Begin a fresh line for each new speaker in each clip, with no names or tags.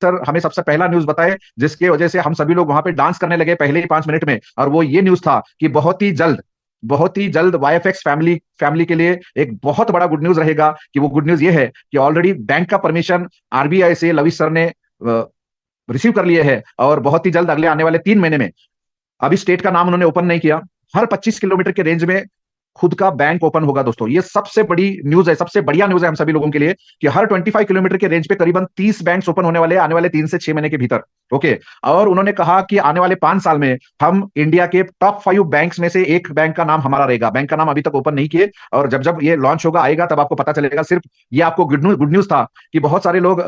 Sir हमें सबसे पहला न्यूज बताए, जिसके वजह से हम सभी लोग वहां पे डांस करने लगे पहले ही 5 मिनट में। और वो ये न्यूज था कि बहुत ही जल्द वाईएफएक्स फैमिली फैमिली के लिए एक बहुत बड़ा गुड न्यूज रहेगा। कि वो गुड न्यूज ये है कि ऑलरेडी बैंक का परमिशन आरबीआई से लविश सर ने रिसीव कर लिए है, और बहुत ही जल्द अगले आने वाले 3 महीने में, अभी स्टेट का नाम उन्होंने ओपन नहीं किया, हर 25 किलोमीटर के रेंज में खुद का बैंक ओपन होगा दोस्तों। ये सबसे बड़ी न्यूज है, सबसे बढ़िया न्यूज है हम सभी लोगों के लिए, कि हर 25 किलोमीटर के रेंज पे करीबन 30 बैंक ओपन होने वाले हैं आने वाले 3 से 6 महीने के भीतर। ओके। और उन्होंने कहा कि आने वाले 5 साल में हम इंडिया के टॉप 5 बैंक्स में से एक बैंक का नाम हमारा रहेगा। बैंक का नाम अभी तक ओपन नहीं किए, और जब जब ये लॉन्च होगा आएगा तब आपको पता चलेगा। सिर्फ ये आपको गुड न्यूज था कि बहुत सारे लोग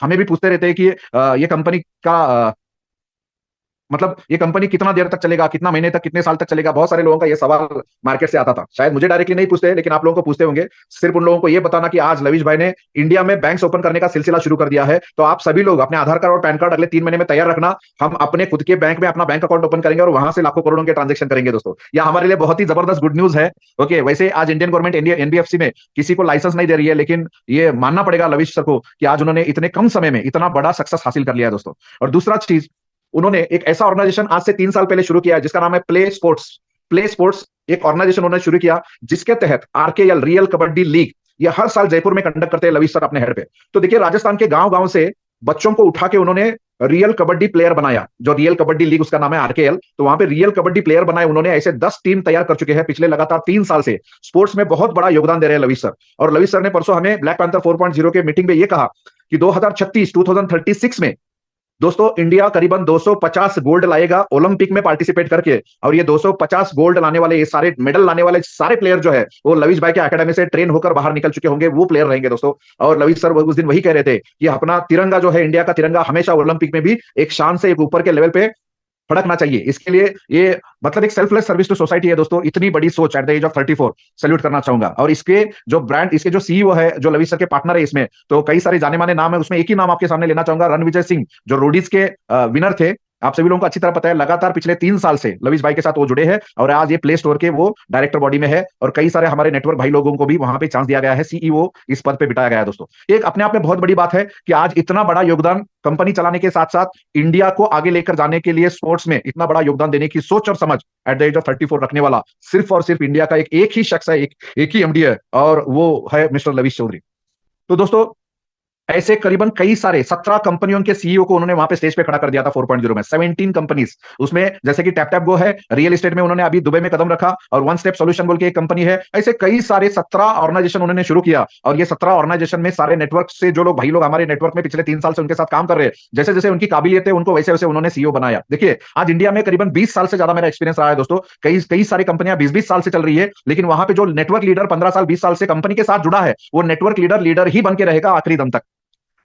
हमें भी पूछते रहते हैं कि ये कंपनी का मतलब ये कंपनी कितना देर तक चलेगा, कितना महीने तक, कितने साल तक चलेगा। बहुत सारे लोगों का ये सवाल मार्केट से आता था। शायद मुझे डायरेक्टली नहीं पूछते, लेकिन आप लोगों को पूछते होंगे। सिर्फ उन लोगों को ये बताना कि आज लविश भाई ने इंडिया में बैंक्स ओपन करने का सिलसिला शुरू कर दिया है। तो आप सभी लोग अपने आधार कार्ड और पैन कार्ड अगले 3 महीने में तैयार रखना। हम अपने खुद के बैंक में अपना बैंक अकाउंट ओपन करेंगे और वहां से लाखों करोड़ों के ट्रांजेक्शन करेंगे दोस्तों। यह हमारे लिए बहुत ही जबरदस्त गुड न्यूज है। ओके। वैसे आज इंडियन गवर्नमेंट एनबीएफसी में किसी को लाइसेंस नहीं दे रही है, लेकिन ये मानना पड़ेगा लविश सर को कि आज उन्होंने इतने कम समय में इतना बड़ा सक्सेस हासिल कर लिया है दोस्तों। और दूसरा चीज, उन्होंने एक ऐसा ऑर्गेनाइजेशन आज से 3 साल पहले शुरू किया है जिसका नाम है प्ले स्पोर्ट्स। एक ऑर्गेनाइजेशन उन्होंने शुरू किया जिसके तहत आरकेएल, रियल कबड्डी लीग, ये हर साल जयपुर में कंडक्ट करते हैं लविश सर अपने हेड पे। तो देखिए, राजस्थान के गांव गांव से बच्चों को उठा के उन्होंने रियल कबड्डी प्लेयर बनाया। जो रियल कबड्डी लीग उसका नाम है आरकेएल, तो वहां पे रियल कबड्डी प्लेयर बनाए उन्होंने। ऐसे 10 टीम तैयार कर चुके हैं पिछले लगातार 3 साल से। स्पोर्ट्स में बहुत बड़ा योगदान दे रहे हैं लविश सर। और लविश सर ने परसों हमें ब्लैक पैंथर 4.0 के मीटिंग में यह कहा कि 2036 में दोस्तों इंडिया करीबन 250 गोल्ड लाएगा ओलंपिक में पार्टिसिपेट करके। और ये 250 गोल्ड लाने वाले, ये सारे मेडल लाने वाले सारे प्लेयर जो है वो लविश भाई के एकेडमी से ट्रेन होकर बाहर निकल चुके होंगे, वो प्लेयर रहेंगे दोस्तों। और लविश सर उस दिन वही कह रहे थे कि अपना तिरंगा जो है, इंडिया का तिरंगा हमेशा ओलंपिक में भी एक शान से एक ऊपर के लेवल पे फड़कना चाहिए। इसके लिए ये मतलब एक सेल्फलेस सर्विस टू सोसाइटी है दोस्तों। इतनी बड़ी सोच at the age of 34 salute करना चाहूंगा। और इसके जो ब्रांड, इसके जो सीईओ है, जो लविश सर के पार्टनर है इसमें, तो कई सारे जाने माने नाम है उसमें। एक ही नाम आपके सामने लेना चाहूंगा, रणविजय सिंह, जो रोडीज के विनर थे। आप सभी लोगों को अच्छी तरह पता है, लगातार पिछले 3 साल से लविश भाई के साथ वो जुड़े हैं, और आज ये प्ले स्टोर के वो डायरेक्टर बॉडी में है। और कई सारे हमारे नेटवर्क भाई लोगों को भी वहां पे चांस दिया गया है, सीईओ इस पद पे बिठाया गया है दोस्तों। एक अपने आप में बहुत बड़ी बात है कि आज इतना बड़ा योगदान कंपनी चलाने के साथ साथ इंडिया को आगे लेकर जाने के लिए स्पोर्ट्स में इतना बड़ा योगदान देने की सोच और समझ एट द एज ऑफ 34 रखने वाला सिर्फ और सिर्फ इंडिया का एक ही शख्स है, एक ही एमडी है, और वो है मिस्टर लविश चौधरी। तो दोस्तों, ऐसे करीबन कई सारे 17 कंपनियों के सीईओ को उन्होंने वहां पे स्टेज पे खड़ा कर दिया था 4.0 में। 17 कंपनीज उसमें, जैसे कि टैप टैप गो है, रियल एस्टेट में उन्होंने अभी दुबई में कदम रखा, और वन स्टेप सोल्यूशन बोल के एक कंपनी है। ऐसे कई सारे 17 ऑर्गेनाइजेशन उन्होंने शुरू किया। और ये 17 ऑर्गेनाइजेशन में सारे नेटवर्क से जो लोग भाई लोग हमारे नेटवर्क में पिछले 3 साल से उनके साथ काम कर रहे हैं, जैसे जैसे उनकी काबिलियत है उनको वैसे वैसे उन्होंने सीईओ बनाया। देखिए, आज इंडिया में करीबन 20 साल से ज्यादा मेरा एक्सपीरियंस रहा है दोस्तों। कई कई सारी कंपनियां 20-20 साल से चल रही है, लेकिन वहां पे जो नेटवर्क लीडर 15 साल 20 साल से कंपनी के साथ जुड़ा है, वो नेटवर्क लीडर ही बन के रहेगा आखिरी दम तक।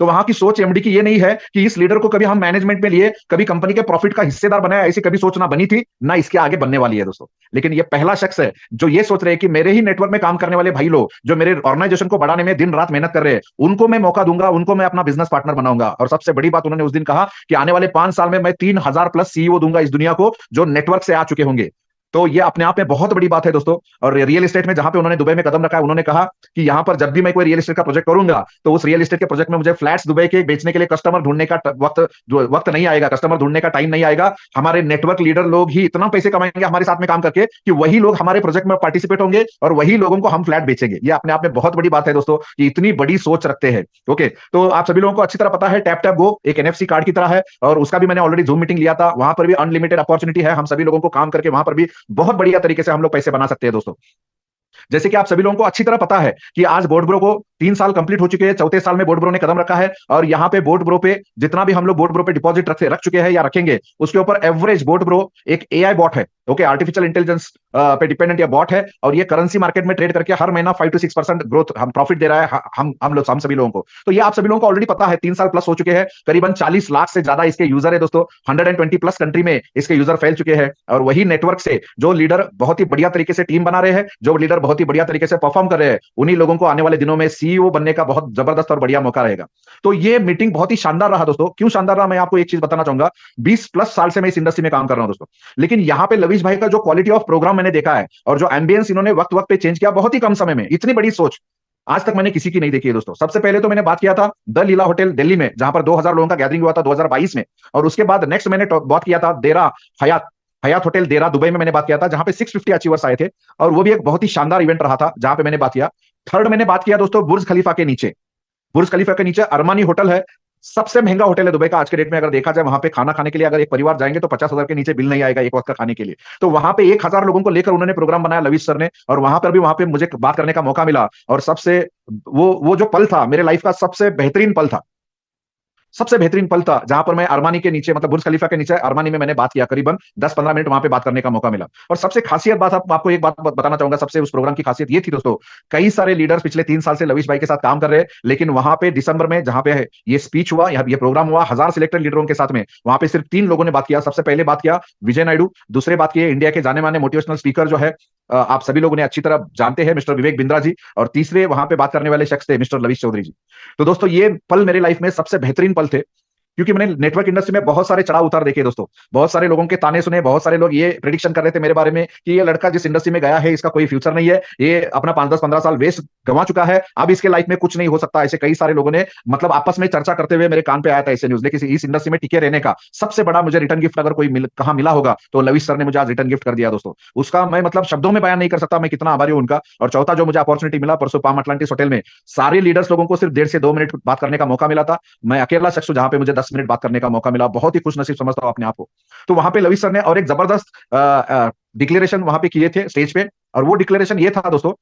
तो वहां की सोच एमडी की ये नहीं है कि इस लीडर को कभी हम मैनेजमेंट में लिए, कभी कंपनी के प्रॉफिट का हिस्सेदार बनाया, ऐसी कभी सोच ना बनी थी, ना इसके आगे बनने वाली है दोस्तों। लेकिन ये पहला शख्स है जो ये सोच रहे हैं कि मेरे ही नेटवर्क में काम करने वाले भाई लोग जो मेरे ऑर्गेनाइजेशन को बढ़ाने में दिन रात मेहनत कर रहे हैं, उनको मैं मौका दूंगा, उनको मैं अपना बिजनेस पार्टनर बनाऊंगा। और सबसे बड़ी बात उन्होंने उस दिन कहा कि आने वाले 5 साल में मैं 3000 प्लस सीईओ दूंगा इस दुनिया को, जो नेटवर्क से आ चुके होंगे। तो ये अपने आप में बहुत बड़ी बात है दोस्तों। और रियल एस्टेट में जहां पे उन्होंने दुबई में कदम रखा है, उन्होंने कहा कि यहां पर जब भी मैं कोई रियल एस्टेट का प्रोजेक्ट करूंगा, तो उस रियल एस्टेट के प्रोजेक्ट में मुझे फ्लैट्स दुबई के बेचने के लिए कस्टमर ढूंढने का वक्त नहीं आएगा, कस्टमर ढूंढने का टाइम नहीं आएगा। हमारे नेटवर्क लीडर लोग ही इतना पैसे कमाएंगे हमारे साथ में काम करके कि वही लोग हमारे प्रोजेक्ट में पार्टिसिपेट होंगे और वही लोगों को हम फ्लैट बेचेंगे। ये अपने आप में बहुत बड़ी बात है दोस्तों कि इतनी बड़ी सोच रखते हैं। ओके। तो आप सभी लोगों को अच्छी तरह पता है, टैप टैप गो एक एनएफसी कार्ड की तरह है, और उसका भी मैंने ऑलरेडी जूम मीटिंग लिया था। वहां पर भी अनलिमिटेड अपॉर्चुनिटी है हम सभी लोगों को काम करके वहां पर भी बहुत बढ़िया तरीके से हम लोग पैसे बना सकते हैं दोस्तों। जैसे कि आप सभी लोगों को अच्छी तरह पता है कि आज बोर्ड ब्रो को 3 साल कंप्लीट हो चुके हैं, चौथे साल में बोर्ड ब्रो ने कदम रखा है। और यहाँ पे बोर्ड ब्रो पे जितना भी हम लोग बोर्ड ब्रो पे डिपॉजिट रख चुके हैं या रखेंगे, उसके ऊपर एवरेज बोर्ड ब्रो एक एआई बॉट है। ओके, आर्टिफिशियल इंटेलिजेंस पे डिपेंडेंट ये बॉट है, और ये करेंसी मार्केट में ट्रेड करके हर महीना 5 to 6% ग्रोथ हम प्रॉफिट दे रहा है हम सभी लोगों को। तो ये आप सभी लोगों को ऑलरेडी पता है। 3 साल प्लस हो चुके हैं, करीबन 40 लाख से ज्यादा इसके यूजर है दोस्तों। 120 प्लस कंट्री में इसके यूजर फैल चुके हैं। और वही नेटवर्क से जो लीडर बहुत ही बढ़िया तरीके से टीम बना रहे हैं, जो लीडर बहुत ही बढ़िया तरीके से परफॉर्म कर रहे हैं, उन्हीं लोगों को आने वाले दिनों में सीईओ बनने का बहुत जबरदस्त और बढ़िया मौका रहेगा। तो ये मीटिंग बहुत ही शानदार रहा दोस्तों। क्यों शानदार रहा, मैं आपको एक चीज बताना चाहूंगा। 20 प्लस साल से मैं इस इंडस्ट्री में काम कर रहा हूं दोस्तों, लेकिन यहां पे लविश भाई का जो क्वालिटी ऑफ प्रोग्राम मैंने देखा है और जो एम्बियंस इन्होंने वक्त वक्त पे चेंज किया बहुत ही कम समय में, इतनी बड़ी सोच। आज तक मैंने किसी की नहीं देखी है दोस्तों। सबसे पहले तो मैंने बात किया था द लीला होटल दिल्ली में, जहां पर 2000 लोगों का गैदरिंग हुआ था 2022 में। और उसके बाद नेक्स्ट मैंने बात किया था देरा हयात हयात होटल देरा दुबई में मैंने बात किया था, जहां पे 650 अचीवर्स आए थे, और वो भी एक बहुत ही शानदार इवेंट रहा था जहां पे मैंने बात किया। थर्ड मैंने बात किया दोस्तों बुर्ज खलीफा के नीचे, बुर्ज खलीफा के नीचे अरमानी होटल है, सबसे महंगा होटल है दुबई का आज के डेट में। अगर देखा जाए वहां पे खाना खाने के लिए अगर एक परिवार जाएंगे तो 50,000 के नीचे बिल नहीं आएगा एक वक्त का खाने के लिए। तो वहां पे 1,000 लोगों को लेकर उन्होंने प्रोग्राम बनाया लविश सर ने, और वहां पर भी वहां पे मुझे बात करने का मौका मिला। और सबसे वो जो पल था मेरे लाइफ का सबसे बेहतरीन पल था, सबसे बेहतरीन पल था, जहां पर मैं अरमानी के नीचे मतलब बुर्ज खलीफा के नीचे अरमानी में मैंने बात किया, करीबन 10-15 मिनट वहां पे बात करने का मौका मिला। और सबसे खासियत बात आपको एक बात बताना चाहूंगा, सबसे उस प्रोग्राम की खासियत ये थी दोस्तों, कई सारे लीडर्स पिछले 3 साल से लविश भाई के साथ काम कर रहे हैं, लेकिन वहां पे दिसंबर में जहां पे ये स्पीच हुआ, ये प्रोग्राम हुआ 1,000 सिलेक्टेड लीडरों के साथ में, वहां पे सिर्फ 3 लोगों ने बात किया। सबसे पहले बात किया विजय नायडू, दूसरे बात किए इंडिया के जाने माने मोटिवेशनल स्पीकर जो है आप सभी लोगों ने अच्छी तरह जानते हैं मिस्टर विवेक बिंद्रा जी, और तीसरे वहां पे बात करने वाले शख्स थे मिस्टर लविश चौधरी जी। तो दोस्तों ये पल मेरे लाइफ में सबसे बेहतरीन पल थे, क्योंकि मैंने नेटवर्क इंडस्ट्री में बहुत सारे चढ़ाव उतार देखे दोस्तों, बहुत सारे लोगों के ताने सुने, बहुत सारे लोग ये प्रिडिक्शन कर रहे थे मेरे बारे में कि ये लड़का जिस इंडस्ट्री में गया है इसका कोई फ्यूचर नहीं है, ये अपना 5-10-15 साल वेस्ट गंवा चुका है, अब इसके लाइफ में कुछ नहीं हो सकता। ऐसे कई सारे लोगों ने मतलब आपस में चर्चा करते हुए मेरे कान पे आया था ऐसे न्यूज। लेकिन इस इंडस्ट्री में टिके रहने का सबसे बड़ा मुझे रिटर्न गिफ्ट अगर कोई कहाँ मिला होगा तो लविश सर ने मुझे आज रिटर्न गिफ्ट कर दिया दोस्तों। उसका मैं मतलब शब्दों में बयान नहीं कर सकता मैं कितना आभारी हूं उनका। और चौथा जो मुझे अपॉर्चुनिटी मिला परसों पाम अटलांटिस होटल में, सारे लीडर्स लोगों को सिर्फ 1.5 से 2 मिनट बात करने का मौका मिला था, मैं अकेला शख्स हूं जहां पे मुझे 10 मिनट बात करने का मौका मिला, बहुत ही खुश नसीब समझता हूं अपने आप को। तो वहां पे लविश सर ने और एक जबरदस्त डिक्लेरेशन वहां पे किए थे स्टेज पे, और वो डिक्लेरेशन ये था दोस्तों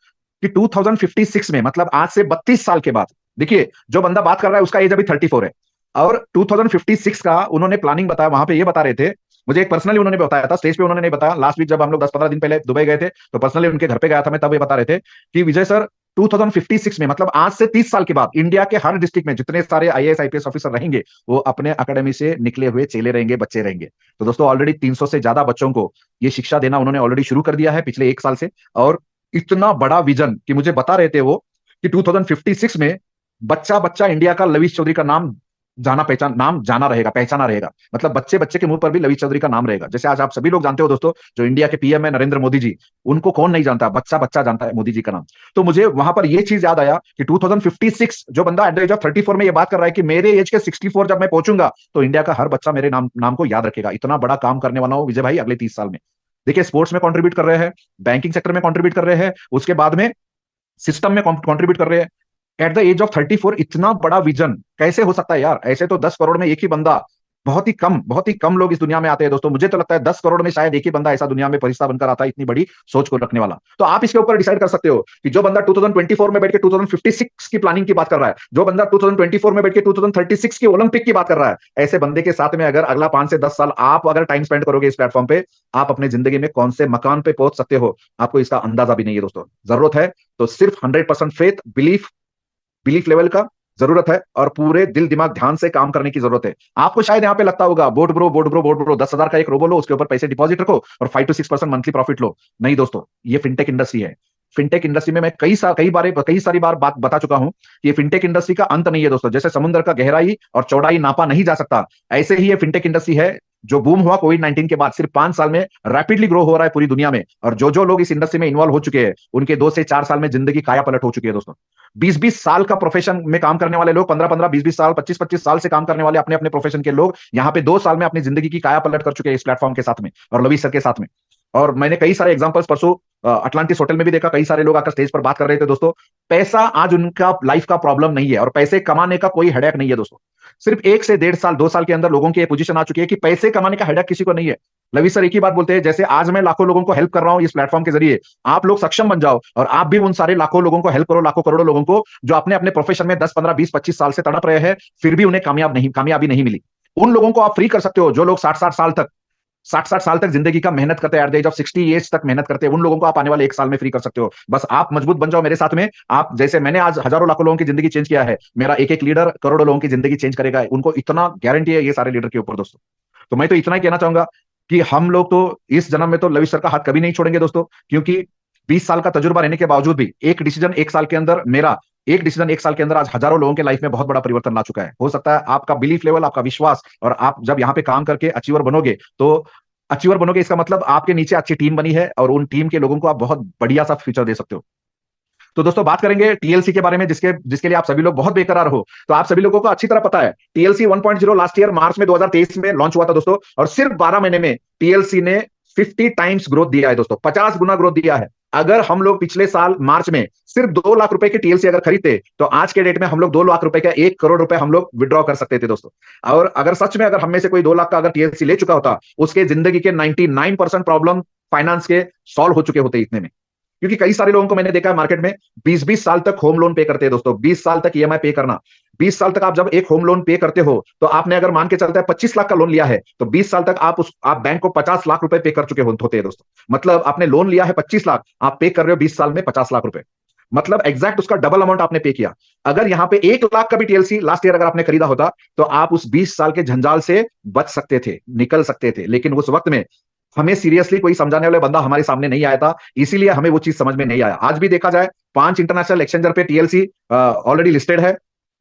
कि 2056 में मतलब आज से 32 साल के बाद, देखिए जो बंदा बात कर रहा है उसका एज अभी 34 है, और 2056 का उन्होंने प्लानिंग बताया, वहां पे ये बता रहे थे, मुझे एक पर्सनली उन्होंने बताया था, स्टेज पे उन्होंने नहीं बताया, लास्ट वीक जब हम लोग 10-15 दिन पहले दुबई गए थे तो पर्सनली उनके घर पे गया था मैं, तब ये बता रहे थे कि विजय सर 2056 में मतलब आज से 30 साल के बाद इंडिया के हर डिस्ट्रिक्ट में जितने सारे आईएएस आईपीएस ऑफिसर रहेंगे वो अपने अकेडमी से निकले हुए चेले रहेंगे, बच्चे रहेंगे। तो दोस्तों ऑलरेडी 300 से ज्यादा बच्चों को ये शिक्षा देना उन्होंने ऑलरेडी शुरू कर दिया है पिछले 1 साल से। और इतना बड़ा विजन कि मुझे बता रहे थे वो कि 2056 में बच्चा बच्चा इंडिया का लविश चौधरी का नाम जाना रहेगा, पहचाना रहेगा, मतलब बच्चे बच्चे के मुंह पर भी लविश चौधरी का नाम रहेगा। जैसे आज आप सभी लोग जानते हो दोस्तों, जो इंडिया के पीएम है नरेंद्र मोदी जी, उनको कौन नहीं जानता, बच्चा बच्चा जानता है मोदी जी का नाम। तो मुझे वहां पर यह चीज याद आया कि 2056 जो बंदा एट द एज ऑफ 34 में ये बात कर रहा है कि मेरे एज के 64 जब मैं पहुंचूंगा तो इंडिया का हर बच्चा मेरे नाम को याद रखेगा। इतना बड़ा काम करने वाला हूं विजय भाई अगले 30 साल में। देखिए स्पोर्ट्स में कंट्रीब्यूट कर रहे हैं, बैंकिंग सेक्टर में कंट्रीब्यूट कर रहे हैं, उसके बाद में सिस्टम में कंट्रीब्यूट कर रहे हैं। एट द एज ऑफ 34 इतना बड़ा विजन कैसे हो सकता है यार? ऐसे तो 10 करोड़ में एक ही बंदा, बहुत ही कम लोग इस दुनिया में आते हैं दोस्तों। मुझे तो लगता है 10 करोड़ में शायद एक ही बंदा ऐसा दुनिया में फरिश्ता बनकर आता है, इतनी बड़ी सोच को रखने वाला। तो आप इसके ऊपर डिसाइड कर सकते हो कि जो बंदा 2024 में बैठ के 2056 की प्लानिंग की बात कर रहा है, जो बंदा 2024 में बैठ के 2036 की ओलंपिक की बात कर रहा है, ऐसे बंदे के साथ में अगर अगला 5 से 10 साल आप अगर टाइम स्पेंड करोगे इस प्लेटफॉर्म पे, आप अपने जिंदगी में कौन से मकान पे पहुंच सकते हो आपको इसका अंदाजा भी नहीं है दोस्तों। जरूरत है तो सिर्फ 100% फेथ, बिलीफ लेवल का जरूरत है, और पूरे दिल दिमाग ध्यान से काम करने की जरूरत है। आपको शायद यहाँ पे लगता होगा बोट ब्रो 10,000 का एक रोबो लो, उसके ऊपर पैसे डिपॉजिट रखो और 5 to 6% मंथली प्रॉफिट लो। नहीं दोस्तों, ये फिनटेक इंडस्ट्री है। फिनटेक इंडस्ट्री में मैं कई सारी बार बात बता चुका हूं कि ये फिनटेक इंडस्ट्री का अंत नहीं है दोस्तों। जैसे समुद्र का गहराई और चौड़ाई नापा नहीं जा सकता, ऐसे ही ये फिनटेक इंडस्ट्री है जो बूम हुआ कोविड-19 के बाद, सिर्फ 5 साल में रैपिडली ग्रो हो रहा है पूरी दुनिया में। और जो लोग इस इंडस्ट्री में इन्वॉल्व हो चुके हैं उनके 2 से 4 साल में जिंदगी काया पलट हो चुकी है दोस्तों। 20-20 साल का प्रोफेशन में काम करने वाले लोग, 15-15, 20-20 साल, 25-25 साल से काम करने वाले अपने अपने प्रोफेशन के लोग यहाँ पे 2 साल में अपनी जिंदगी की काया पलट कर चुके हैं इस प्लेटफॉर्म के साथ में और लविश सर के साथ में। और मैंने कई सारे एग्जांपल्स परसों अटलांटिस होटल में भी देखा, कई सारे लोग आकर स्टेज पर बात कर रहे थे दोस्तों। पैसा आज उनका लाइफ का प्रॉब्लम नहीं है, और पैसे कमाने का कोई हेडेक नहीं है दोस्तों। सिर्फ 1 से 1.5 साल 2 साल के अंदर लोगों की पोजीशन आ चुकी है कि पैसे कमाने का हेडेक किसी को नहीं है। लविश सर एक ही बात बोलते हैं, जैसे आज मैं लाखों लोगों को हेल्प कर रहा हूं इस प्लेटफॉर्म के जरिए, आप लोग सक्षम बन जाओ और आप भी उन सारे लाखों लोगों को हेल्प करो, लाखों करोड़ों लोगों को जो अपने अपने प्रोफेशन में 10-15-20-25 साल से तड़प रहे हैं, फिर भी उन्हें कामयाबी नहीं मिली। उन लोगों को आप फ्री कर सकते हो जो लोग 60-60 साल तक जिंदगी का मेहनत करते हैं, at the age of 60 age तक मेहनत करते हैं। उन लोगों को आप आने वाले 1 साल में फ्री कर सकते हो। बस आप मजबूत बन जाओ मेरे साथ में। आप जैसे मैंने आज हजारों लाखों लोगों की जिंदगी चेंज किया है, मेरा एक एक लीडर करोड़ों लोगों की जिंदगी चेंज करेगा, उनको इतना गारंटी है ये सारे लीडर के ऊपर दोस्तों। तो मैं तो इतना ही कहना चाहूंगा कि हम लोग तो इस जन्म में तो लविश सर का हाथ कभी नहीं छोड़ेंगे दोस्तों, क्योंकि 20 साल का तजुर्बा रहने के बावजूद भी एक डिसीजन 1 साल के अंदर, मेरा एक डिसीजन 1 साल के अंदर आज हजारों लोगों के लाइफ में बहुत बड़ा परिवर्तन ला चुका है। हो सकता है आपका बिलीफ लेवल, आपका विश्वास, और आप जब यहाँ पे काम करके अचीवर बनोगे इसका मतलब आपके नीचे अच्छी टीम बनी है और उन टीम के लोगों को आप बहुत बढ़िया सा फ्यूचर दे सकते हो। तो दोस्तों बात करेंगे टीएलसी के बारे में, जिसके जिसके लिए आप सभी लोग बहुत बेकरार हो। तो आप सभी लोगों को अच्छी तरह पता है टीएलसी 1.0 लास्ट ईयर मार्च में 2023 में लॉन्च हुआ था दोस्तों, और सिर्फ 12 महीने में टीएलसी ने 50 टाइम्स ग्रोथ दिया है दोस्तों, 50 गुना ग्रोथ दिया है। अगर हम लोग पिछले साल मार्च में सिर्फ 2 लाख रुपए की टीएलसी अगर खरीदते तो आज के डेट में हम लोग 2 लाख रुपए का 1 करोड़ रुपए हम लोग विड्रॉ कर सकते थे दोस्तों। और अगर सच में अगर हम में से कोई 2 लाख का अगर टीएलसी ले चुका होता, उसके जिंदगी के 99% प्रॉब्लम फाइनेंस के सॉल्व हो चुके होते इतने में। क्योंकि कई सारे लोगों को मैंने देखा है मार्केट में 20-20 साल तक होम लोन पे करते हैं दोस्तों, 20 साल तक ईएमआई पे करना। 20 साल तक आप जब एक होम लोन पे करते हो तो आपने अगर मान के चलता है 25 लाख का लोन लिया है, तो 20 साल तक आप बैंक को 50 लाख रुपए पे कर चुके होते हैं दोस्तों। मतलब आपने लोन लिया है 25 लाख, आप पे कर रहे हो 20 साल में 50 लाख रुपए। मतलब एग्जैक्ट उसका डबल अमाउंट आपने पे किया। अगर यहाँ पे 1 लाख का भी टीएलसी लास्ट ईयर अगर आपने खरीदा होता तो आप उस 20 साल के झंझाल से बच सकते थे, निकल सकते थे। लेकिन उस वक्त में हमें सीरियसली कोई समझाने वाले बंदा हमारे सामने नहीं आया था, इसीलिए हमें वो चीज समझ में नहीं आया। आज भी देखा जाए 5 इंटरनेशनल एक्सचेंजर पे टीएलसी ऑलरेडी लिस्टेड है।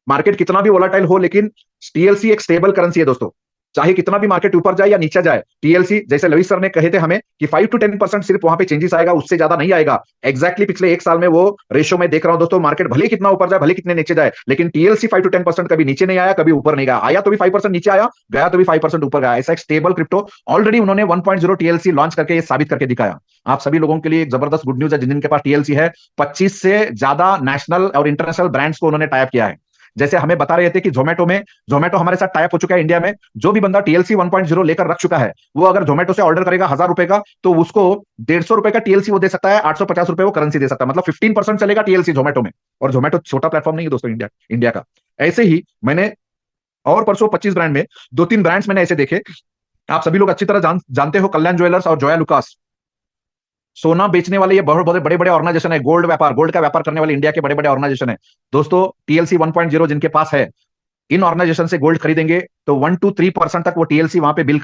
मार्केट कितना भी वोलाटाइल हो, लेकिन टीएलसी एक स्टेबल करेंसी है दोस्तों। चाहे कितना भी मार्केट ऊपर जाए या नीचे जाए, टीएलसी जैसे लवी सर ने कहे थे हमें कि 5 to 10% सिर्फ वहां पे चेंजेस आएगा, उससे ज्यादा नहीं आएगा। एग्जैक्टली पिछले 1 साल में वो रेशो में देख रहा हूं दोस्तों, मार्केट भले कितना ऊपर जाए भले कितने नीचे जाए, लेकिन टीएलसी 5 to 10% कभी नीचे नहीं आया, कभी ऊपर नहीं गया। आया तो भी 5% नीचे आया, गया तो भी 5% ऊपर गया। ऐसा एक स्टेबल क्रिप्टो ऑलरेडी उन्होंने 1.0 टीएलसी लॉन्च करके ये साबित करके दिखाया। आप सभी लोगों के लिए एक जबरदस्त गुड न्यूज है, जिनके पास टीएलसी है। 25 से ज्यादा नेशनल और इंटरनेशनल ब्रांड्स को उन्होंने टाइप किया है। जैसे हमें बता रहे थे कि जोमेटो हमारे साथ टाइप हो चुका है इंडिया में। जो भी बंदा टीएलसी 1.0 लेकर रख चुका है, वो अगर जोमेटो से ऑर्डर करेगा 1000 रुपए का, तो उसको 150 रुपए का टीएलसी वो दे सकता है, 850 रुपए वो करेंसी दे सकता है। मतलब 15% चलेगा टीएलसी जोमेटो में। और जोमेटो छोटा प्लेटफॉर्म नहीं है दोस्तों इंडिया का। ऐसे ही मैंने और परसों 25 ब्रांड में 2-3 ब्रांड्स मैंने ऐसे देखे। आप सभी लोग अच्छी तरह जानते हो कल्याण ज्वेलर्स और जोया लुकास, सोना बेचने वाले ये बहुत बड़े बड़े ऑर्गेनाइजेशन है। गोल्ड का व्यापार करने वाले इंडिया के बड़े बड़े ऑर्गेनाइजेशन है दोस्तों। टीएलसी 1.0 जिनके पास है, इन ऑर्गेनाइजेशन से गोल्ड खरीदेंगे तो 1 to 3% तक वो टीएलसी वहां पे बिल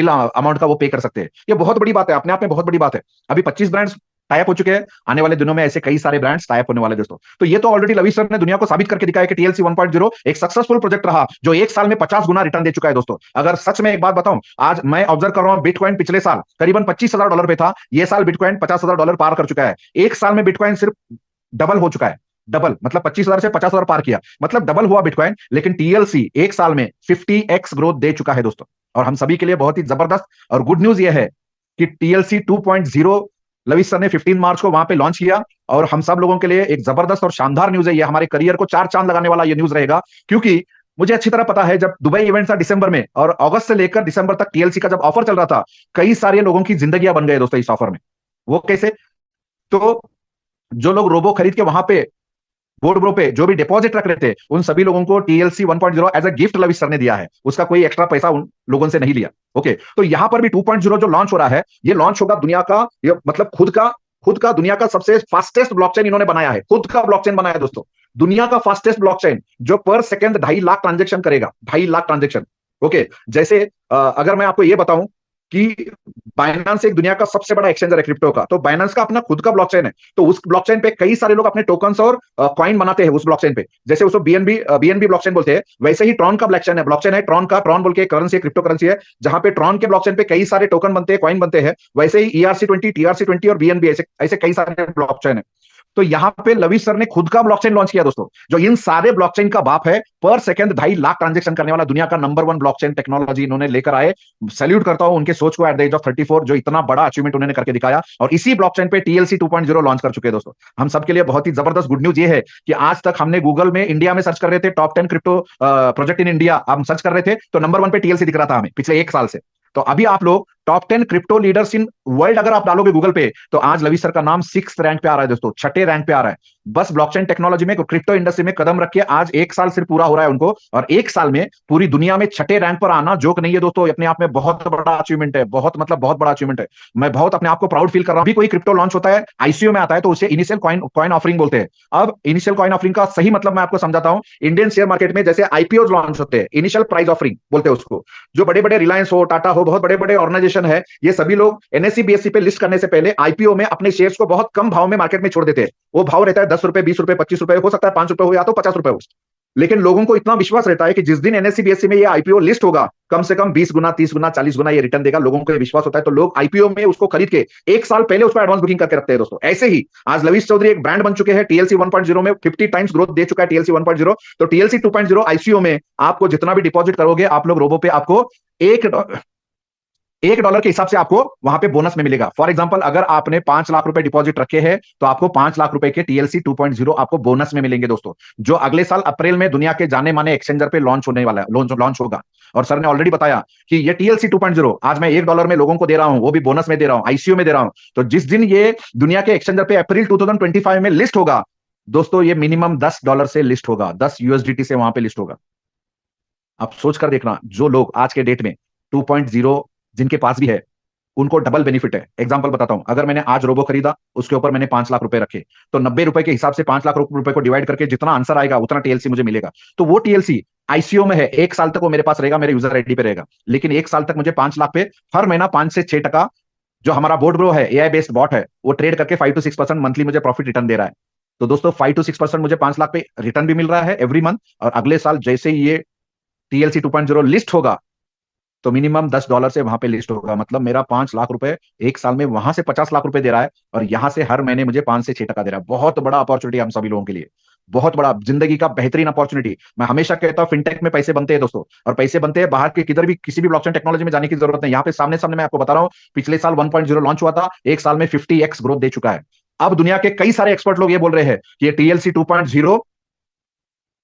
अमाउंट का वो पे कर सकते हैं। ये बहुत बड़ी बात है, अपने आप में बहुत बड़ी बात है। अभी 25 ब्रांड्स टाइप हो चुके हैं, आने वाले दिनों में ऐसे कई सारे ब्रांड्स टाइप होने वाले दोस्तों। तो ये तो ऑलरेडी लवी सर ने दुनिया को साबित करके दिखाया कि टीएलसी 1.0 एक सक्सेसफुल प्रोजेक्ट रहा, जो 1 साल में 50 गुना रिटर्न दे चुका है दोस्तों। अगर सच में एक बात बताऊं, आज मैं ऑब्जर्व कर रहा हूं, बिटकॉइन पिछले साल करीबन $25,000 पे था, ये साल बिटकॉइन $50,000 पार कर चुका है। 1 साल में बिटकॉइन सिर्फ डबल हो चुका है। डबल मतलब 25,000 से 50,000 पार किया, मतलब डबल हुआ बिटकॉइन। लेकिन टीएलसी 1 साल में 50x ग्रोथ दे चुका है दोस्तों। और हम सभी के लिए बहुत ही जबरदस्त और गुड न्यूज यह है कि टीएलसी 2.0 लवी सर ने 15 मार्च को वहां पे लॉन्च किया। और हम सब लोगों के लिए एक जबरदस्त और शानदार न्यूज है, ये हमारे करियर को 4 चांद लगाने वाला ये न्यूज रहेगा। क्योंकि मुझे अच्छी तरह पता है, जब दुबई इवेंट था दिसंबर में, और अगस्त से लेकर दिसंबर तक टीएलसी का जब ऑफर चल रहा था, कई सारे लोगों की जिंदगियां बन गए दोस्तों इस ऑफर में। वो कैसे? तो जो लोग रोबो खरीद के वहां पे बोर्ड ब्रो पे जो भी डिपॉजिट रख रहे थे, उन सभी लोगों को TLC 1.0 as a gift Lavi sir ने दिया है। उसका कोई एक्स्ट्रा पैसा उन लोगों से नहीं लिया। ओके, तो यहां पर भी 2.0 जो लॉन्च हो रहा है, ये लॉन्च होगा दुनिया का, ये मतलब खुद का दुनिया का सबसे फास्टेस्ट ब्लॉकचेन इन्होंने बनाया है। खुद का ब्लॉकचेन बनाया है दोस्तों, दुनिया का फास्टेस्ट ब्लॉकचेन, जो पर सेकंड 2.5 लाख ट्रांजेक्शन करेगा। 2.5 लाख ट्रांजेक्शन। ओके, जैसे अगर मैं आपको ये बताऊं कि बाइनेंस एक दुनिया का सबसे बड़ा एक्सचेंजर है क्रिप्टो का, तो बाइनेंस का अपना खुद का ब्लॉकचेन है। तो उस ब्लॉकचेन पे कई सारे लोग अपने टोकन्स और कॉइन बनाते हैं उस ब्लॉकचेन पे। जैसे उसको बीएनबी ब्लॉकचेन बोलते हैं, वैसे ही ट्रॉन का ब्लॉकचेन है ट्रॉन बोल के करेंसी है, क्रिप्टो करेंसी है, जहां पे ट्रॉन के ब्लॉकचेन पे कई सारे टोकन बनते हैं, कॉइन बनते हैं। वैसे ही ERC20, TRC20 और BNB ऐसे कई सारे ब्लॉकचेन है। तो यहां पे लवी सर ने खुद का ब्लॉकचेन लॉन्च किया दोस्तों, जो इन सारे ब्लॉकचेन का बाप है। पर सेकंड 2.5 लाख ट्रांजेक्शन करने वाला दुनिया का नंबर 1 ब्लॉकचेन टेक्नोलॉजी इन्होंने लेकर आए। सैल्यूट करता हूं उनके सोच को एट द एज ऑफ 34, जो इतना बड़ा अचीवमेंट उन्होंने करके दिखाया। और इसी ब्लॉकचेन पे टीएलसी 2.0 लॉन्च कर चुके हैं दोस्तों। हम सबके लिए बहुत ही जबरदस्त गुड न्यूज ये है कि आज तक हमने गूगल में इंडिया में सर्च कर रहे थे, top 10 crypto project in India हम सर्च कर रहे थे, तो नंबर 1 पे टीएलसी दिख रहा था हमें पिछले 1 साल से। तो अभी आप लोग top 10 crypto leaders in world अगर आप डालोगे गूगल पे, तो आज लवी सर का नाम 6th रैंक पे आ रहा है दोस्तों, 6ठे रैंक पे आ रहा है। बस ब्लॉकचेन टेक्नोलॉजी में, क्रिप्टो इंडस्ट्री में कदम रखिए। आज 1 साल सिर्फ पूरा हो रहा है उनको, और 1 साल में पूरी दुनिया में 6ठे रैंक पर आना जोक नहीं है दोस्तों। अपने आप में बहुत बड़ा अचीवमेंट है, बहुत बड़ा अचीवमेंट है। मैं बहुत अपने आप को प्राउड फील कर रहा हूं। अभी कोई क्रिप्टो लॉन्च होता है, आईसीओ में आता है, तो उसे इनिशियल कॉइन ऑफरिंग बोलते हैं। अब इनिशियल कॉइन ऑफरिंग का सही मतलब मैं आपको समझाता हूं। इंडियन शेयर मार्केट में जैसे आईपीओ लॉन्च होते हैं, इनिशियल प्राइस ऑफरिंग बोलते हैं उसको। जो बड़े बड़े रिलायंस हो, टाटा हो, बहुत बड़े बड़े ऑर्गेनाइजेशन है, ये सभी लोग एनएससी बीएससी पे लिस्ट करने से पहले आईपीओ में अपने शेयर्स को बहुत कम भाव में मार्केट में छोड़ देते हैं। वो भाव रहता है 10 रुपए, 20 रुपए, 25 रुपए, हो सकता है 5 रुपए हो या तो 50 रुपए हो। लेकिन लोगों को इतना विश्वास रहता है कि जिस दिन एनएससी बीएससी में ये आईपीओ लिस्ट होगा, कम से कम 20 गुना, 30 गुना, 40 गुना ये रिटर्न देगा। लोगों को विश्वास होता है तो लोग आईपीओ में उसको खरीद के एक साल पहले उसको एडवांस बुकिंग करके रखते हैं दोस्तों। ऐसे ही आज लविश चौधरी एक ब्रांड बन चुके हैं, टीएलसी 1.0 में 50 टाइम्स ग्रोथ दे चुका है टीएलसी 1.0। तो टीएलसी 2.0 आईसीओ में आपको जितना भी डिपॉजिट करोगे आप लोग रोबो पे, आपको एक $1 के हिसाब से आपको वहां पे बोनस में मिलेगा। फॉर एग्जांपल अगर आपने 5 लाख रुपए डिपॉजिट रखे हैं तो आपको 5 लाख रुपए के टीएलसी 2.0 आपको बोनस में मिलेंगे दोस्तों, जो अगले साल अप्रैल में दुनिया के जाने माने एक्सचेंजर पे लॉन्च होने वाला है, लॉन्च होगा। और सर ने ऑलरेडी बताया कि ये टीएलसी 2.0 आज मैं $1 में लोगों को दे रहा हूं, वो भी बोनस में दे रहा हूं, आईसीओ में दे रहा हूं। तो जिस दिन ये दुनिया के एक्सचेंजर पे अप्रैल 2025 में लिस्ट होगा दोस्तों, ये मिनिमम $10 से लिस्ट होगा, 10 यूएसडीटी से वहां पे लिस्ट होगा। आप सोच कर देखना, जो लोग आज के डेट में 2.0 जिनके पास भी है उनको डबल बेनिफिट है। एग्जांपल बताता हूं, अगर मैंने आज रोबो खरीदा, उसके ऊपर मैंने 5 लाख रुपए रखे, तो $90 के हिसाब से 5 लाख रुपए को डिवाइड करके जितना आंसर आएगा उतना टीएलसी मुझे मिलेगा। तो वो टीएलसी आईसीओ में है, एक साल तक वो मेरे पास रहेगा, मेरे यूजर आईडी पे रहेगा। लेकिन एक साल तक मुझे 5 लाख पे हर महीना 5 से 6% जो हमारा बोर्ड ब्रो है, एआई बेस्ड बॉट है, वो ट्रेड करके 5 to 6% मंथली मुझे प्रॉफिट रिटर्न दे रहा है। तो दोस्तों 5 to 6% मुझे 5 लाख पे रिटर्न भी मिल रहा है एवरी मंथ। और अगले साल जैसे ही ये टीएलसी 2.0 लिस्ट होगा तो मिनिमम $10 से वहां पे लिस्ट होगा, मतलब मेरा 5 लाख रुपए एक साल में वहां से 50 लाख रुपए दे रहा है और यहां से हर महीने मुझे 5 से 6% दे रहा है। बहुत बड़ा अपॉर्चुनिटी हम सभी लोगों के लिए, बहुत बड़ा जिंदगी का बेहतरीन अपॉर्चुनिटी। मैं हमेशा कहता हूं फिनटेक में पैसे बनते हैं दोस्तों, और पैसे बनते हैं बाहर के किधर भी, किसी भी ब्लॉकचेन टेक्नोलॉजी में जाने की जरूरत नहीं। यहाँ पे सामने सामने मैं आपको बता रहा हूँ, पिछले साल 1.0 लॉन्च हुआ था, एक साल में 50x ग्रोथ दे चुका है। अब दुनिया के कई सारे एक्सपर्ट लोग ये बोल रहे हैं कि ये टीएलसी 2.0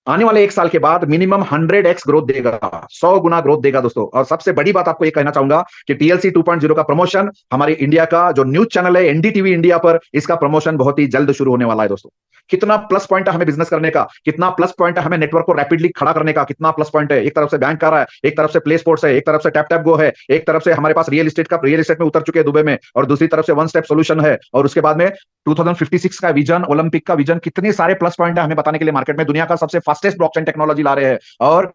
आने वाले एक साल के बाद मिनिमम 100x ग्रोथ देगा, 100 गुना ग्रोथ देगा दोस्तों। और सबसे बड़ी बात आपको ये कहना चाहूंगा कि टीएलसी 2.0 का प्रमोशन हमारे इंडिया का जो न्यूज चैनल है एनडीटीवी इंडिया पर, इसका प्रमोशन बहुत ही जल्द शुरू होने वाला है दोस्तों। कितना प्लस पॉइंट है हमें बिजनेस करने का, कितना प्लस पॉइंट है हमें नेटवर्क को रैपिडली खड़ा करने का, कितना प्लस पॉइंट है। एक तरफ से बैंक आ रहा है, एक तरफ से प्ले स्पोर्ट्स है, एक तरफ से टैप टैप गो है, एक तरफ से हमारे पास रियल एस्टेट में उतर चुके हैं दुबई में, और दूसरी तरफ से वन स्टेप सोल्यूशन है, और उसके बाद में 2056 का विजन, ओलंपिक का विजन, कितने सारे प्लस पॉइंट है हमें बताने के लिए। मार्केट में दुनिया का सबसे फास्टेस्ट ब्लॉकचेन टेक्नोलॉजी ला रहे हैं। और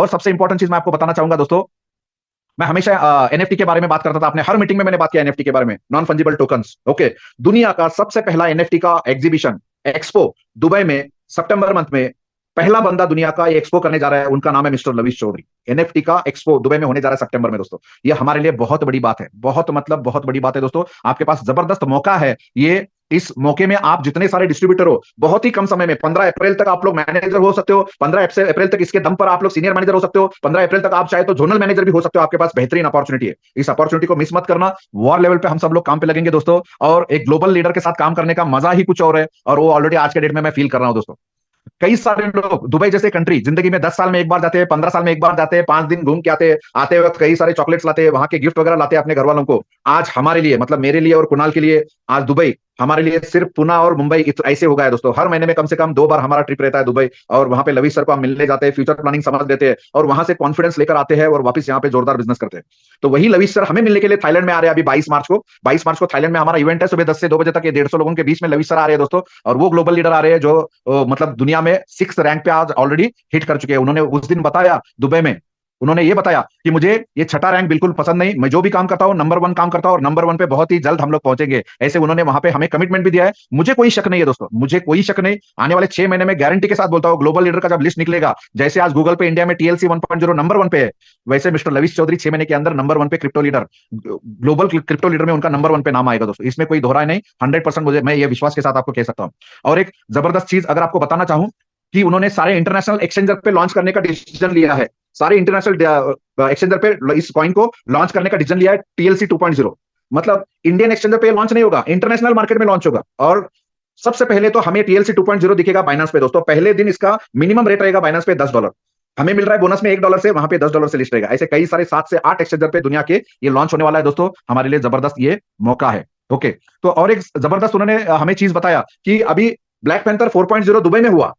सबसे इंपॉर्टेंट चीज मैं आपको बताना चाहूंगा दोस्तों, मैं हमेशा एनएफटी के बारे में बात करता था, आपने हर मीटिंग में मैंने बात किया एनएफटी के बारे में, नॉन फंजिबल टोकन्स। ओके, दुनिया का सबसे पहला एनएफटी का एग्जीबिशन एक्सपो दुबई में सितंबर मंथ में पहला बंदा दुनिया का एक्सपो करने जा रहा है, उनका नाम है मिस्टर लविश चौधरी। एनएफटी का एक्सपो दुबई में होने जा रहा है सितंबर में दोस्तों। ये हमारे लिए बहुत बड़ी बात है, बहुत बड़ी बात है दोस्तों। आपके पास जबरदस्त मौका है, ये इस मौके में आप जितने सारे डिस्ट्रीब्यूटर हो, बहुत ही कम समय में 15 अप्रैल तक आप लोग मैनेजर हो सकते हो, 15 अप्रैल तक इसके दम पर आप लोग सीनियर मैनेजर हो सकते हो, 15 अप्रैल तक आप चाहे तो जोनल मैनेजर भी हो सकते हो। आपके पास बेहतरीन अपॉर्चुनिटी है, इस अपॉर्चुनिटी को मिस मत करना। वॉर लेवल पे हम सब लोग काम पे लगेंगे दोस्तों, और एक ग्लोबल लीडर के साथ काम करने का मजा ही कुछ और है, और वो ऑलरेडी आज के डेट में मैं फील कर रहा हूं दोस्तों। कई सारे लोग दुबई जैसे कंट्री जिंदगी में 10 साल में एक बार जाते हैं, 15 साल में एक बार जाते हैं, 5 दिन घूम के आते वक्त कई सारे चॉकलेट्स लाते हैं, वहां के गिफ्ट वगैरह लाते हैं अपने घर वालों को। आज हमारे लिए, मतलब मेरे लिए और कुणाल के लिए, आज दुबई हमारे लिए सिर्फ पुणे और मुंबई ऐसे हो गया है दोस्तों। हर महीने में कम से कम 2 बार हमारा ट्रिप रहता है दुबई, और वहां पे लविश सर को हम मिलने जाते हैं, फ्यूचर प्लानिंग समझ लेते हैं, और वहां से कॉन्फिडेंस लेकर आते हैं और वापस यहाँ पे जोरदार बिजनेस करते हैं। तो वही लविश सर हमें मिलने के लिए थाईलैंड में आ रहे हैं अभी 22 मार्च को थाईलैंड में हमारा इवेंट है, सुबह 10 से 2 बजे तक। ये 150 लोगों के बीच में लविश सर आ रहे हैं दोस्तों, और वो ग्लोबल लीडर आ रहे हैं जो मतलब दुनिया में 6th रैंक पे आज ऑलरेडी हिट कर चुके हैं। उन्होंने उस दिन बताया दुबई में, उन्होंने ये बताया कि मुझे ये 6ठा रैंक बिल्कुल पसंद नहीं, मैं जो भी काम करता हूं नंबर 1 काम करता हूं, और नंबर 1 पे बहुत ही जल्द हम लोग पहुंचेंगे। ऐसे उन्होंने वहां पे हमें कमिटमेंट भी दिया है। मुझे कोई शक नहीं है दोस्तों, मुझे कोई शक नहीं, आने वाले 6 महीने में गारंटी के साथ बोलता हूं, ग्लोबल लीडर का जब लिस्ट निकलेगा, जैसे आज गूगल पे इंडिया में टीएलसी 1.0 नंबर 1 पे है, वैसे मिस्टर लविश चौधरी 6 महीने के अंदर नंबर 1 पे crypto leader, global crypto leader में उनका नंबर 1 पे नाम आएगा दोस्तों। इसमें कोई दोहराई नहीं, 100% मुझे, मैं ये विश्वास के साथ आपको कह सकता हूं। और एक जबरदस्त चीज अगर आपको बताना चाहूं कि उन्होंने सारे इंटरनेशनल एक्सचेंजर पे लॉन्च करने का डिसीजन लिया है, सारे इंटरनेशनल एक्सचेंजर पे इस कॉइन को लॉन्च करने का डिसीजन लिया है टीएलसी 2.0। मतलब इंडियन एक्सचेंजर पे लॉन्च नहीं होगा, इंटरनेशनल मार्केट में लॉन्च होगा। और सबसे पहले तो हमें टीएलसी 2.0 दिखेगा बाइनेंस पे दोस्तों। पहले दिन इसका मिनिमम रेट रहेगा बाइनेंस पे $10, हमें मिल रहा है बोनस में $1 से, वहां पे $10 से लिस्ट रहेगा। ऐसे कई सारे 7 से 8 एक्सचेंजर पे दुनिया के ये लॉन्च होने वाला है दोस्तों। हमारे लिए जबरदस्त ये मौका है। ओके, तो और एक जबरदस्त उन्होंने हमें चीज बताया कि अभी ब्लैक पैंथर 4.0 दुबई में हुआ।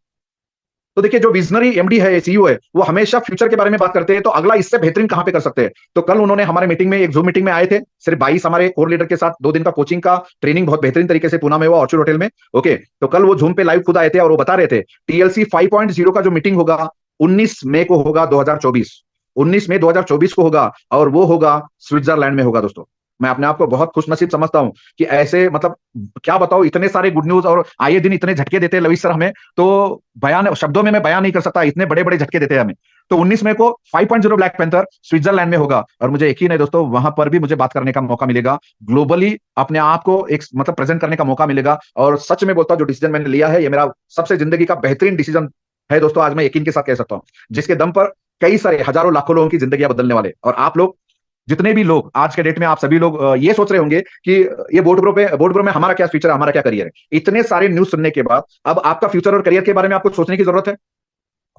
तो देखिए, जो विजनरी एमडी है, सीईओ है, वो हमेशा फ्यूचर के बारे में बात करते हैं, तो अगला इससे बेहतरीन कहां पे कर सकते हैं। तो कल उन्होंने हमारे मीटिंग में, एक जूम मीटिंग में आए थे, सिर्फ 22 हमारे कोर लीडर के साथ 2 दिन का कोचिंग का ट्रेनिंग बहुत बेहतरीन तरीके से पूना में हुआ, ऑर्चर्ड होटल में। ओके, तो कल वो जूम पे लाइव खुद आए थे और वो बता रहे थे टीएलसी 5.0 का जो मीटिंग होगा 19 मई को होगा 2024, 19 मई 2024 को होगा, और वो होगा स्विट्जरलैंड में होगा दोस्तों। मैं अपने आप को बहुत खुशनसीब समझता हूं कि ऐसे, मतलब क्या बताओ, इतने सारे गुड न्यूज और आए दिन इतने झटके देते हैं लविश सर हमें, तो बयान शब्दों में मैं बयान नहीं कर सकता, इतने बड़े बड़े झटके देते हैं हमें। तो 19 मई को 5.0 ब्लैक पैंथर स्विट्जरलैंड में होगा, और मुझे यकीन है दोस्तों वहां पर भी मुझे बात करने का मौका मिलेगा, ग्लोबली अपने आप को एक मतलब प्रेजेंट करने का मौका मिलेगा। और सच में बोलता हूं, जो डिसीजन मैंने लिया है ये मेरा सबसे जिंदगी का बेहतरीन डिसीजन है दोस्तों, आज मैं यकीन के साथ कह सकता हूं, जिसके दम पर कई सारे हजारों लाखों लोगों की जिंदगी बदलने वाले। और आप लोग जितने भी लोग आज के डेट में, आप सभी लोग ये सोच रहे होंगे कि ये बोर्ड प्रो में हमारा क्या फ्यूचर है, हमारा क्या करियर है। इतने सारे न्यूज सुनने के बाद अब आपका फ्यूचर और करियर के बारे में आपको सोचने की जरूरत है?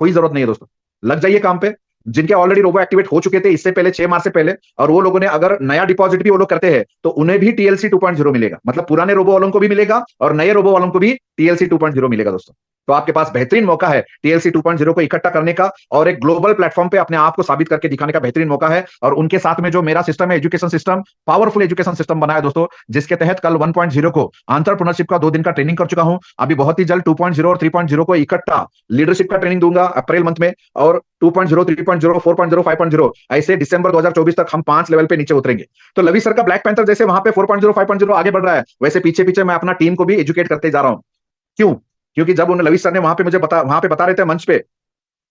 कोई जरूरत नहीं है दोस्तों। लग जाइए काम पे। जिनके ऑलरेडी रोबो एक्टिवेट हो चुके थे इससे पहले 6 मार्च से पहले, और वो लोगों ने अगर नया डिपॉजिट भी वो लोग करते हैं तो उन्हें भी टीएलसी 2.0 मिलेगा, मतलब पुराने रोबो वालों को भी मिलेगा और नए रोबो वालों को भी टीएलसी 2.0 मिलेगा दोस्तों। तो आपके पास बेहतरीन मौका है टीएलसी 2.0 को इकट्ठा करने का और एक ग्लोबल प्लेटफॉर्म पे अपने आप को साबित करके दिखाने का बेहतरीन मौका है। और उनके साथ में जो मेरा सिस्टम है, education system, powerful education system बनाया दोस्तों, जिसके तहत कल 1.0 को एंटरप्रेन्योरशिप का 2 दिन का ट्रेनिंग कर चुका हूं। अभी बहुत ही जल्द 2.0 और 3.0 को इकट्ठा लीडरशिप का ट्रेनिंग दूंगा अप्रैल मंथ में, और 2.0, 3.0, 4.0, 5.0 ऐसे दिसंबर 2024 तक हम 5 लेवल पे नीचे उतरेंगे। तो लवी सर का ब्लैक पैंथर जैसे वहां पे 4.0, 5.0 आगे बढ़ रहा है, वैसे पीछे पीछे मैं अपना टीम को भी एजुकेट करते जा रहा हूं। क्यों? क्योंकि जब उन्हें लवी सर ने वहां पे बता रहे थे मंच पे,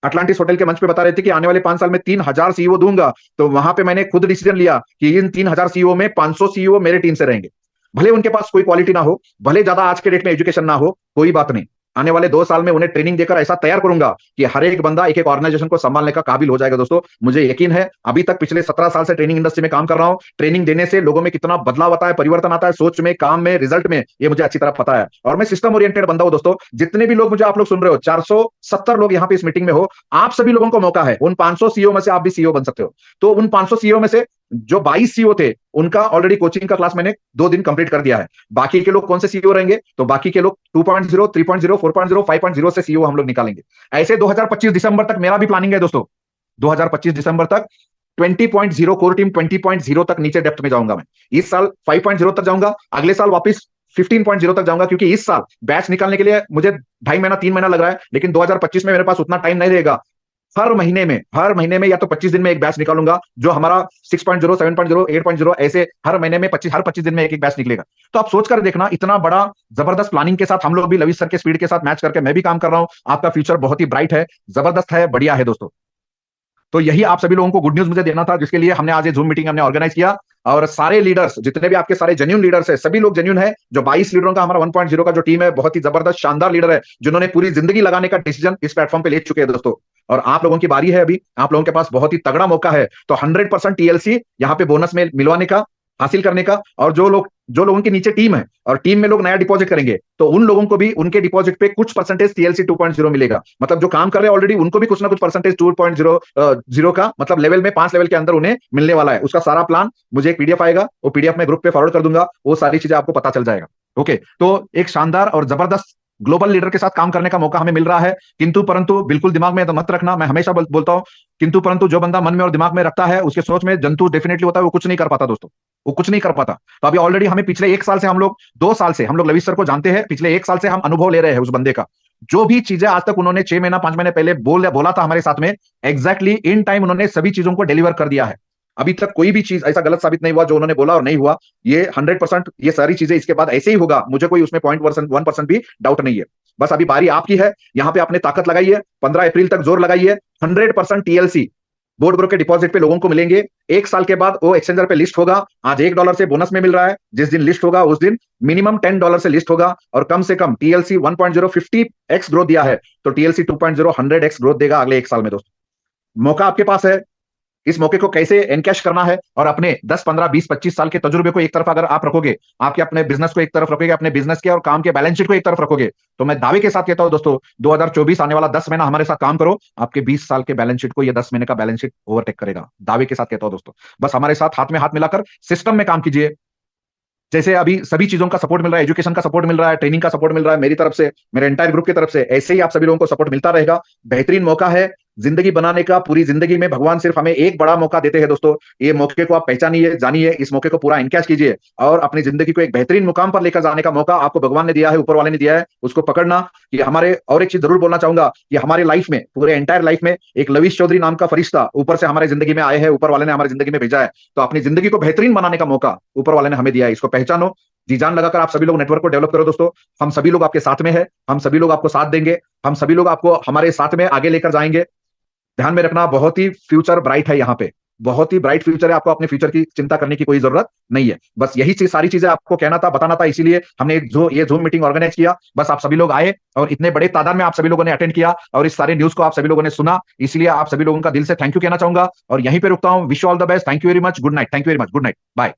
अटलांटिस होटल के मंच पे बता रहे थे कि आने वाले 5 साल में 3,000 सीईओ दूंगा, तो वहां पे मैंने खुद डिसीजन लिया कि इन 3,000 सीईओ में 500 सीईओ मेरे टीम से रहेंगे। भले उनके पास कोई क्वालिटी ना हो, भले ज्यादा आज के डेट में एजुकेशन ना हो, कोई बात नहीं। आने वाले 2 साल में उन्हें ट्रेनिंग देकर ऐसा तैयार करूंगा कि हर एक बंदा एक एक ऑर्गेनाइजेशन को संभालने का काबिल हो जाएगा दोस्तों। मुझे यकीन है, अभी तक पिछले 17 साल से ट्रेनिंग इंडस्ट्री में काम कर रहा हूं। ट्रेनिंग देने से लोगों में कितना बदलाव आता है, परिवर्तन आता है, सोच में, काम में, रिजल्ट में, ये मुझे अच्छी तरह पता है। और मैं सिस्टम ओरिएंटेड बंदा हूं दोस्तों। जितने भी लोग मुझे आप लोग सुन रहे हो, 470 लोग यहाँ पे इस मीटिंग में हो, आप सभी लोगों को मौका है। उन 500 सीईओ में से आप भी सीईओ बन सकते हो। तो उन 500 सीईओ में से जो 22 सीईओ थे, उनका ऑलरेडी कोचिंग का क्लास मैंने 2 दिन कंप्लीट कर दिया है। बाकी के लोग कौन से सीईओ रहेंगे? तो बाकी के लोग 2.0, 3.0, 4.0, 5.0 से सीईओ हम लोग निकालेंगे। ऐसे 2025 दिसंबर तक मेरा भी प्लानिंग है दोस्तों। 2025 दिसंबर तक 20.0 कोर टीम 20.0 तक नीचे डेप्थ में जाऊंगा मैं। इस साल 5.0 तक जाऊंगा, अगले साल वापस 15.0 तक जाऊंगा, क्योंकि इस साल बैच निकालने के लिए मुझे 2.5 महीना 3 महीना लग रहा है, लेकिन 2025 में मेरे पास उतना टाइम नहीं रहेगा। हर महीने में या तो 25 दिन में एक बैच निकालूंगा, जो हमारा 6.0, 7.0, 8.0 ऐसे हर महीने में हर 25 दिन में एक बैच निकलेगा। तो आप सोच कर देखना, इतना बड़ा जबरदस्त प्लानिंग के साथ हम लोग भी लवी सर के स्पीड के साथ मैच करके मैं भी काम कर रहा हूं। आपका फ्यूचर बहुत ही ब्राइट है, जबरदस्त है, बढ़िया है दोस्तों। तो यही आप सभी लोगों को गुड न्यूज मुझे देना था, जिसके लिए हमने आज ये जूम मीटिंग हमने ऑर्गेनाइज किया। और सारे लीडर्स, जितने भी आपके सारे जेन्युइन लीडर्स है, सभी लोग जेन्युइन है। जो 22 लीडरों का हमारा 1.0 का जो टीम है, बहुत ही जबरदस्त शानदार लीडर है, जिन्होंने पूरी जिंदगी लगाने का डिसीजन इस प्लेटफॉर्म पे ले चुके हैं दोस्तों। और आप लोगों की बारी है, अभी आप लोगों के पास बहुत ही तगड़ा मौका है। तो 100% टीएलसी यहाँ पे बोनस में मिलवाने का, हासिल करने का। और जो लोगों के नीचे टीम है और टीम में लोग नया डिपॉजिट करेंगे, तो उन लोगों को भी उनके डिपॉजिट पे कुछ परसेंटेज टीएलसी 2.0 मिलेगा। मतलब जो काम कर रहे हैं ऑलरेडी, उनको भी कुछ ना कुछ परसेंटेज 2.0 का, मतलब लेवल में 5 लेवल के अंदर उन्हें मिलने वाला है। उसका सारा प्लान मुझे एक पीडीएफ आएगा, वो पीडीएफ में ग्रुप पे फॉरवर्ड कर दूंगा, वो सारी चीजें आपको पता चल जाएगा। ओके, तो एक शानदार और जबरदस्त ग्लोबल लीडर के साथ काम करने का मौका हमें मिल रहा है। किंतु परंतु बिल्कुल दिमाग में तो मत रखना, मैं हमेशा बोलता हूं, किंतु परंतु जो बंदा मन में और दिमाग में रखता है, उसके सोच में जंतु डेफिनेटली होता है, वो कुछ नहीं कर पाता दोस्तों, वो कुछ नहीं कर पाता। तो अभी ऑलरेडी हमें पिछले 1 साल से, हम लोग 2 साल से हम लोग लवी सर को जानते हैं, पिछले 1 साल से हम अनुभव ले रहे हैं उस बंदे का। जो भी चीजें आज तक उन्होंने 6 महीना 5 महीने पहले बोला था हमारे साथ में, एग्जैक्टली इन टाइम उन्होंने सभी चीजों को डिलीवर कर दिया है। अभी तक कोई भी चीज ऐसा गलत साबित नहीं हुआ जो उन्होंने बोला और नहीं हुआ। ये 100% ये सारी चीजें इसके बाद ऐसे ही होगा, मुझे कोई उसमें 0.1% भी डाउट नहीं है। बस अभी बारी आपकी है, यहाँ पे आपने ताकत लगाई है, 15 अप्रैल तक जोर लगाइए। 100% टीएलसी बोर्ड ब्रो के डिपॉजिट पे लोगों को मिलेंगे। 1 साल के बाद वो एक्सचेंजर पे लिस्ट होगा। आज $1 से बोनस में मिल रहा है, जिस दिन लिस्ट होगा उस दिन मिनिमम $10 से लिस्ट होगा। और कम से कम टीएलसी 1.0 50x ग्रोथ दिया है, तो टीएलसी 2.0 100x ग्रोथ देगा अगले 1 साल में दोस्तों। मौका आपके पास है, इस मौके को कैसे एनकैश करना है। और अपने 10, 15, 20, 25 साल के तजुर्बे को एक तरफ अगर आप रखोगे, आपके अपने बिजनेस को एक तरफ रखोगे, अपने बिजनेस के और काम के बैलेंस शीट को एक तरफ रखोगे, तो मैं दावे के साथ कहता हूं दोस्तों, 2024 आने वाला 10 महीना हमारे साथ काम करो, आपके 20 साल के बैलेंस शीट को ये 10 महीने का बैलेंस शीट ओवरटेक करेगा। दावे के साथ कहता हूं दोस्तों, बस हमारे साथ हाथ में हाथ मिलाकर सिस्टम में काम कीजिए। जैसे अभी सभी चीजों का सपोर्ट मिल रहा है, एजुकेशन का सपोर्ट मिल रहा है, ट्रेनिंग का सपोर्ट मिल रहा है मेरी तरफ से, मेरे एंटायर ग्रुप की तरफ से, ऐसे ही आप सभी लोगों को सपोर्ट मिलता रहेगा। बेहतरीन मौका है जिंदगी बनाने का। पूरी जिंदगी में भगवान सिर्फ हमें एक बड़ा मौका देते हैं दोस्तों। ये मौके को आप पहचानिए, जानिए, इस मौके को पूरा एनकैश कीजिए और अपनी जिंदगी को एक बेहतरीन मुकाम पर लेकर जाने का मौका आपको भगवान ने दिया है, ऊपर वाले ने दिया है, उसको पकड़ना। कि हमारे, और एक चीज जरूर बोलना चाहूंगा कि हमारे लाइफ में, पूरे एंटायर लाइफ में, एक लवीश चौधरी नाम का फरिश्ता ऊपर से हमारे जिंदगी में आए हैं, ऊपर वाले ने हमारी जिंदगी में भेजा है। तो अपनी जिंदगी को बेहतरीन बनाने का मौका ऊपर वाले ने हमें दिया है, इसको पहचानो। जी जान लगाकर आप सभी लोग नेटवर्क को डेवलप करो दोस्तों। हम सभी लोग आपके साथ में है, हम सभी लोग आपको साथ देंगे, हम सभी लोग आपको हमारे साथ में आगे लेकर जाएंगे। ध्यान में रखना, बहुत ही फ्यूचर ब्राइट है यहाँ पे, बहुत ही ब्राइट फ्यूचर है। आपको अपने फ्यूचर की चिंता करने की कोई जरूरत नहीं है। बस यही चीज, सारी चीजें आपको कहना था, बताना था, इसीलिए हमने जो ये जूम मीटिंग ऑर्गेनाइज किया। बस आप सभी लोग आए और इतने बड़े तादाद में आप सभी लोगों ने अटेंड किया और इस सारे न्यूज को आप सभी लोगों ने सुना, इसलिए आप सभी लोगों का दिल से थैंक यू कहना चाहूंगा और यहीं पे रुकता हूं। Wish all the best, thank you very much, good night, thank you very much, good night, bye.